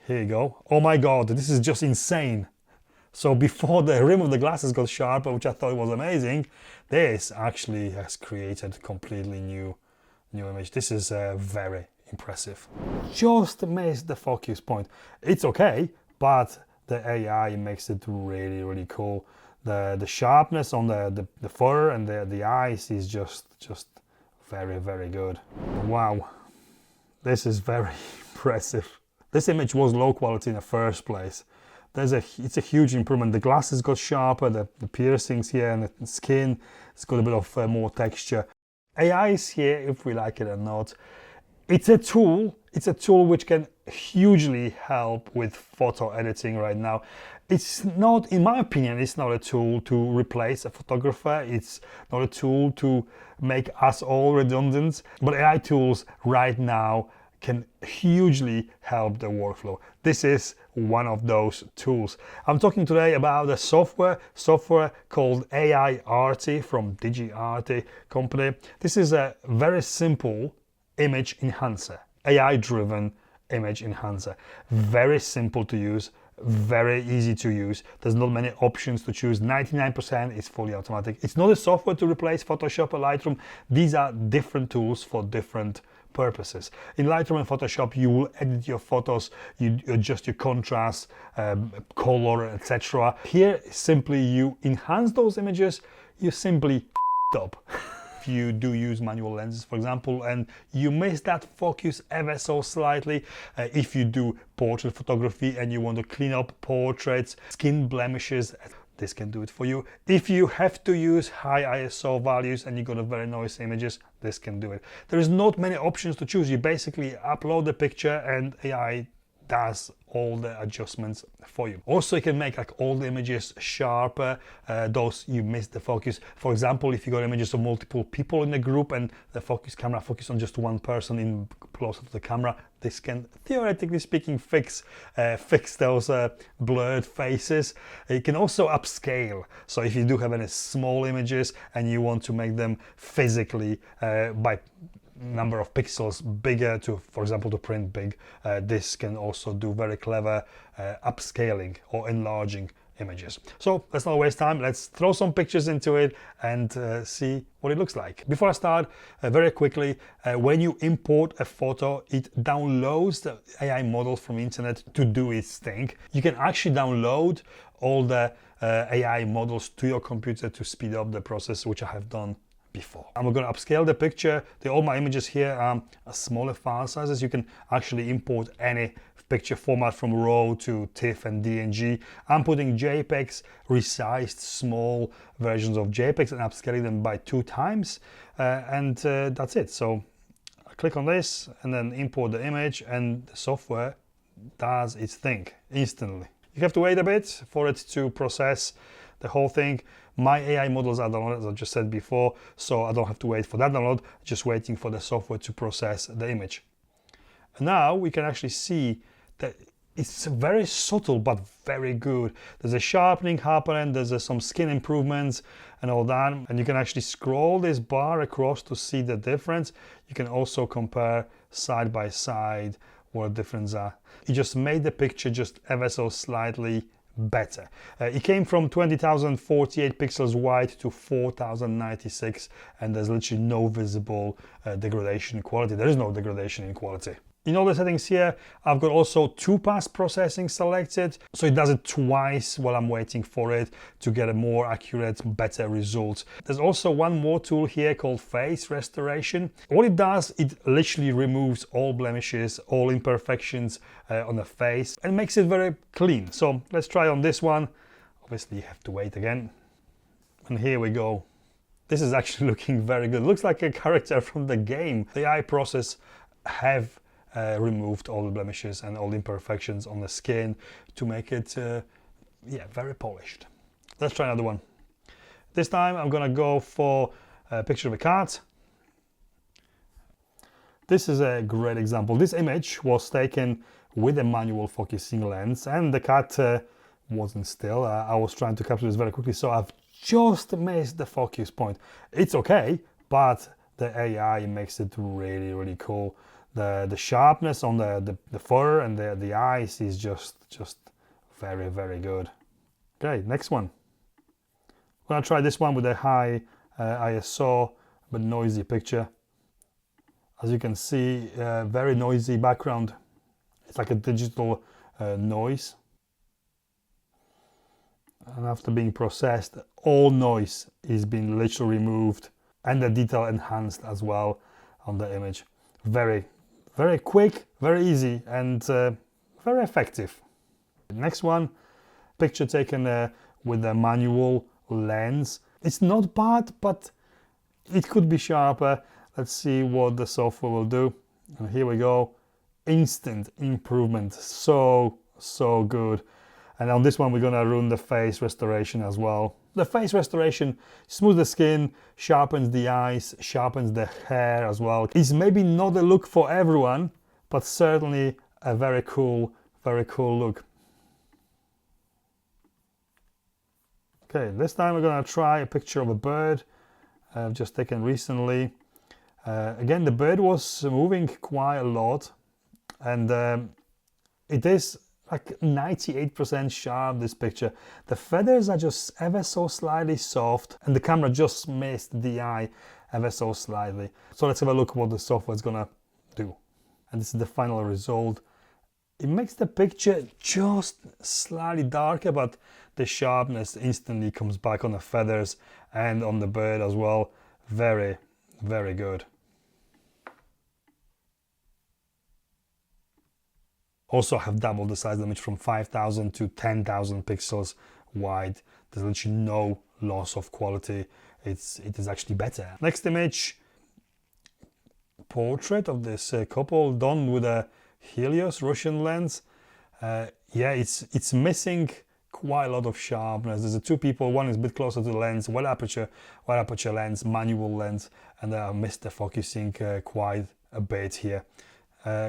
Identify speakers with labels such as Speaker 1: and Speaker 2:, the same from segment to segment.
Speaker 1: Here you go. Oh my God, this is just insane. So before the rim of the glasses got sharper, which I thought was amazing, this actually has created a completely new image. This is very impressive. Just missed the focus point. It's okay, but the AI makes it really, really cool. The sharpness on the fur and the eyes is just very, very good. Wow, this is very impressive. This image was low quality in the first place. It's a huge improvement. The glasses got sharper, the piercings here and the skin, it's got a bit of more texture. AI is here if we like it or not. It's a tool which can hugely help with photo editing right now. It's not, in my opinion, it's not a tool to replace a photographer. It's not a tool to make us all redundant, but AI tools right now can hugely help the workflow. This is one of those tools. I'm talking today about a software called AiArty from GEEK company. This is a very simple image enhancer, AI-driven image enhancer. Very simple to use, very easy to use. There's not many options to choose. 99% is fully automatic. It's not a software to replace Photoshop or Lightroom. These are different tools for different purposes. In Lightroom and Photoshop, you will edit your photos, you adjust your contrast, color, etc. Here, simply you enhance those images, you simply up. If you do use manual lenses, for example, and you miss that focus ever so slightly, if you do portrait photography and you want to clean up portraits, skin blemishes, this can do it for you. If you have to use high ISO values and you got a very noisy images, this can do it. There is not many options to choose. You basically upload the picture and AI does all the adjustments for you. Also, you can make like all the images sharper, those you missed the focus. For example, if you got images of multiple people in the group and the camera focus on just one person in closer to the camera, this can, theoretically speaking, fix those blurred faces. You can also upscale. So if you do have any small images and you want to make them physically by number of pixels bigger to, for example, to print big, this can also do very clever upscaling or enlarging images. So let's not waste time, let's throw some pictures into it and see what it looks like. Before I start, very quickly, when you import a photo, it downloads the AI model from the internet to do its thing. You can actually download all the AI models to your computer to speed up the process, which I have done before. I'm going to upscale the picture. All my images here are smaller file sizes. You can actually import any picture format from RAW to TIFF and DNG. I'm putting JPEGs, resized small versions of JPEGs and upscaling them by 2 times, and that's it. So I click on this and then import the image and the software does its thing instantly. You have to wait a bit for it to process the whole thing. My AI models are downloaded, as I just said before, so I don't have to wait for that download, just waiting for the software to process the image. And now we can actually see that it's very subtle but very good. There's a sharpening happening, there's some skin improvements and all that, and you can actually scroll this bar across to see the difference. You can also compare side by side what the difference are. It just made the picture just ever so slightly better. It came from 20,048 pixels wide to 4,096, and there's literally no visible degradation in quality. There is no degradation in quality. In all the settings here, I've got also 2-pass processing selected, so it does it twice while I'm waiting for it to get a more accurate, better result. There's also one more tool here called face restoration. What it does, it literally removes all blemishes, all imperfections on the face and makes it very clean. So let's try on this one. Obviously you have to wait again. And here we go. This is actually looking very good. It looks like a character from the game. The AI process have removed all the blemishes and all the imperfections on the skin to make it very polished. Let's try another one. This time I'm gonna go for a picture of a cat. This is a great example. This image was taken with a manual focusing lens and the cat wasn't still. I was trying to capture this very quickly, so I've just missed the focus point. It's okay, but the AI makes it really, really cool. the sharpness on the fur and the eyes is just very, very good. Okay, next one. I'm gonna try this one with a high ISO but noisy picture. As you can see, very noisy background. It's like a digital noise. And after being processed, all noise is being literally removed and the detail enhanced as well on the image. Very, very quick, very easy, and very effective. Next one, picture taken with a manual lens. It's not bad, but it could be sharper. Let's see what the software will do. And here we go. Instant improvement. So good. And on this one, we're gonna run the face restoration as well. The face restoration smooths the skin, sharpens the eyes, sharpens the hair as well. It's maybe not a look for everyone, but certainly a very cool look. Okay, this time we're gonna try a picture of a bird I've just taken recently. Again, the bird was moving quite a lot, and it is like 98% sharp, this picture. The feathers are just ever so slightly soft, and the camera just missed the eye ever so slightly. So let's have a look what the software is gonna do. And this is the final result. It makes the picture just slightly darker, but the sharpness instantly comes back on the feathers and on the bird as well. Very, very good. Also, I have doubled the size of the image from 5,000 to 10,000 pixels wide. There's literally no loss of quality. It is actually better. Next image, portrait of this couple done with a Helios Russian lens. Yeah, it's missing quite a lot of sharpness. There's two people, one is a bit closer to the lens, wide aperture lens, manual lens, and I missed the focusing quite a bit here.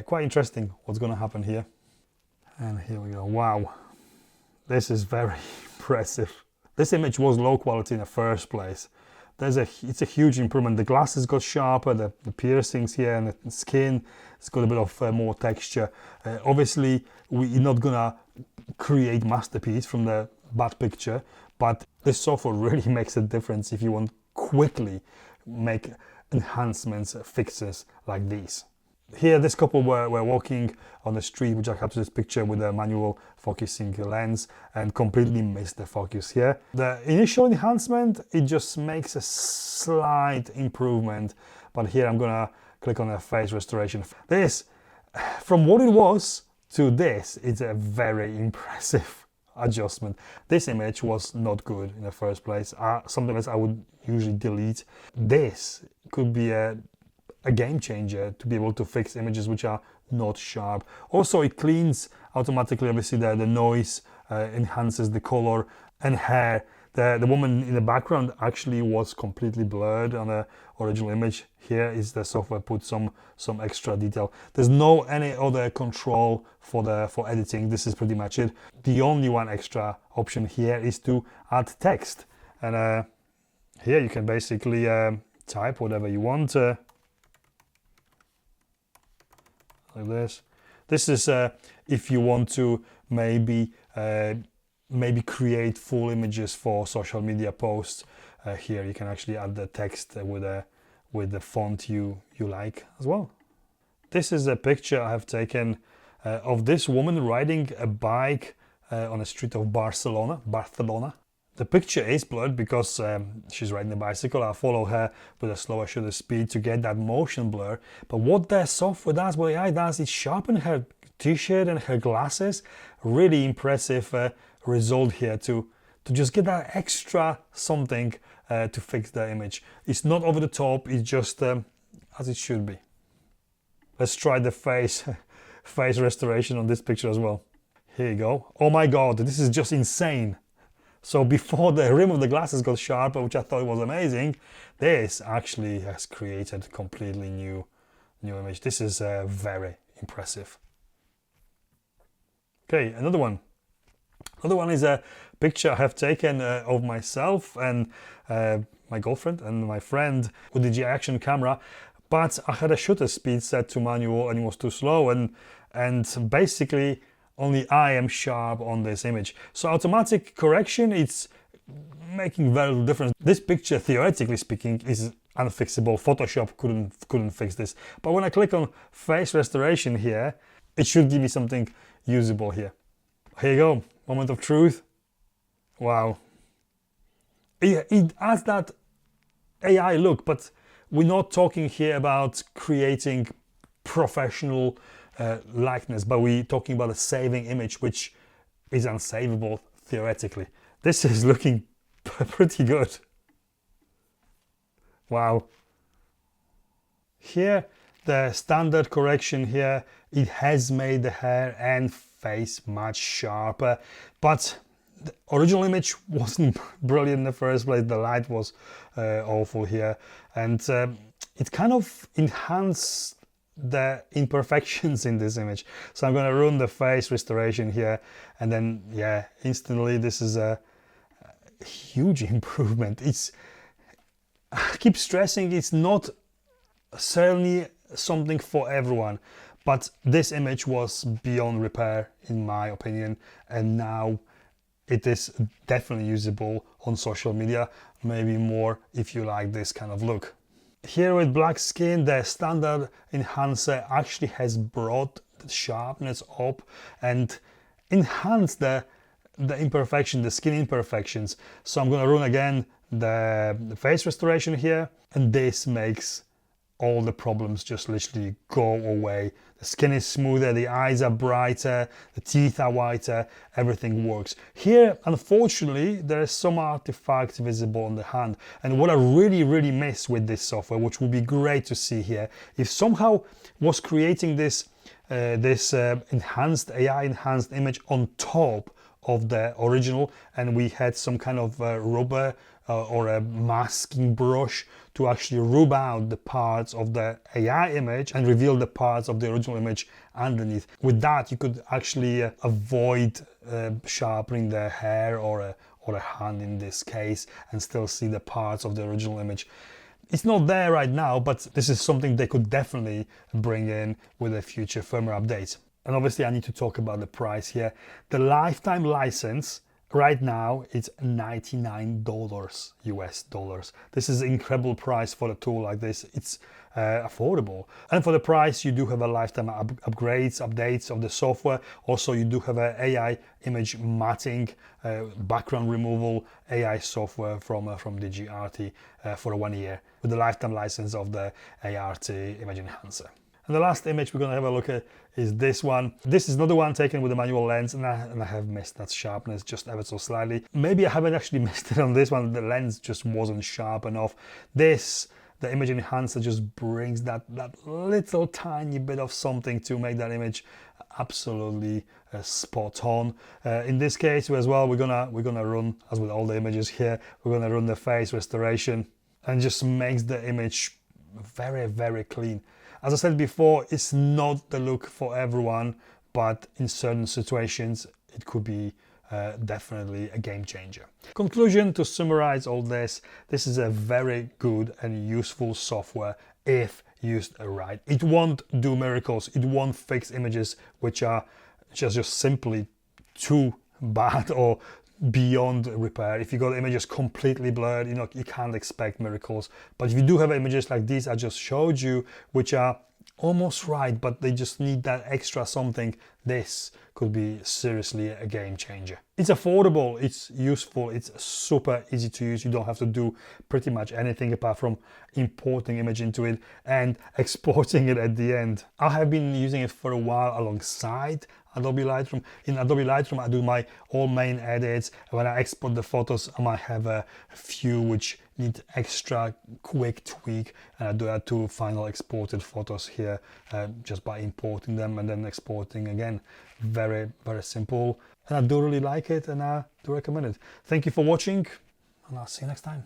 Speaker 1: Quite interesting what's going to happen here. And here we go. Wow, this is very impressive. This image was low quality in the first place. It's a huge improvement. The glasses got sharper, the piercings here, and the skin, it's got a bit of more texture. Obviously, we're not gonna create masterpiece from the bad picture, but this software really makes a difference if you want quickly make enhancements, fixes like these. Here, this couple were walking on the street, which I captured this picture with a manual focusing lens and completely missed the focus here. The initial enhancement, it just makes a slight improvement, but here I'm gonna click on the face restoration. This, from what it was to this, it's a very impressive adjustment. This image was not good in the first place. Something else I would usually delete. This could be a game changer to be able to fix images which are not sharp. Also, it cleans automatically, obviously, the noise, enhances the color and hair. The woman in the background actually was completely blurred on the original image. Here is the software put some extra detail. There's no any other control for editing. This is pretty much it. The only one extra option here is to add text, and here you can basically type whatever you want. Like this. This is if you want to maybe create full images for social media posts. Here you can actually add the text with the font you like as well. This is a picture I have taken of this woman riding a bike on the street of Barcelona. The picture is blurred because she's riding a bicycle. I follow her with a slower shutter speed to get that motion blur. But what the software does, what AI does, is sharpen her t-shirt and her glasses. Really impressive result here to just get that extra something to fix the image. It's not over the top, it's just as it should be. Let's try the face restoration on this picture as well. Here you go. Oh my God, this is just insane. So before the rim of the glasses got sharper, which I thought was amazing, this actually has created a completely new image. This is very impressive. Okay, another one. Another one is a picture I have taken of myself and my girlfriend and my friend with the GEEK action camera. but I had a shutter speed set to manual and it was too slow, and basically only I am sharp on this image. So automatic correction, it's making very little difference. This picture, theoretically speaking, is unfixable. Photoshop couldn't fix this. But when I click on face restoration here, it should give me something usable here. Here you go, moment of truth. Wow. It adds that AI look, but we're not talking here about creating professional likeness, but we're talking about a saving image which is unsavable theoretically. This is looking pretty good. Wow. Here, the standard correction here, it has made the hair and face much sharper, but the original image wasn't brilliant in the first place. The light was awful here, and it kind of enhanced the imperfections in this image. So I'm going to run the face restoration here, and then yeah, instantly this is a huge improvement. I keep stressing it's not certainly something for everyone, but this image was beyond repair in my opinion, and now it is definitely usable on social media, maybe more if you like this kind of look. Here with black skin, the standard enhancer actually has brought the sharpness up and enhanced the imperfection, the skin imperfections. So I'm going to run again the face restoration here, and this makes all the problems just literally go away. The skin is smoother, the eyes are brighter, the teeth are whiter, everything works. Here, unfortunately, there is some artifacts visible on the hand. And what I really miss with this software, which would be great to see here, if somehow was creating this enhanced AI enhanced image on top of the original, and we had some kind of rubber or a masking brush to actually rub out the parts of the AI image and reveal the parts of the original image underneath. With that, you could actually avoid sharpening the hair or a hand in this case, and still see the parts of the original image. It's not there right now, but this is something they could definitely bring in with a future firmware update. And obviously I need to talk about the price here. The lifetime license right now it's $99 US dollars. This is an incredible price for a tool like this. It's affordable, and for the price you do have a lifetime upgrades, updates of the software. Also you do have a AI image matting, background removal AI software from the GEEK for 1 year with the lifetime license of the AiArty Image Enhancer. And the last image we're going to have a look at is this one. This is another one taken with a manual lens, and I have missed that sharpness just ever so slightly. Maybe I haven't actually missed it on this one, the lens just wasn't sharp enough. This, the image enhancer, just brings that little tiny bit of something to make that image absolutely spot on. In this case as well, we're gonna run, as with all the images here, we're gonna run the face restoration, and just makes the image very clean. As I said before, it's not the look for everyone, but in certain situations it could be definitely a game changer. Conclusion, to summarize all this, this is a very good and useful software if used right. It won't do miracles, it won't fix images which are just simply too bad or beyond repair. If you got images completely blurred, you can't expect miracles. But if you do have images like these I just showed you, which are almost right, but they just need that extra something, this could be seriously a game changer. It's affordable, it's useful, it's super easy to use. You don't have to do pretty much anything apart from importing image into it and exporting it at the end. I have been using it for a while alongside Adobe Lightroom. In Adobe Lightroom I do my all main edits, and when I export the photos I might have a few which need extra quick tweak, and I do that to final exported photos here just by importing them and then exporting again. Very simple, and I do really like it, and I do recommend it. Thank you for watching, and I'll see you next time.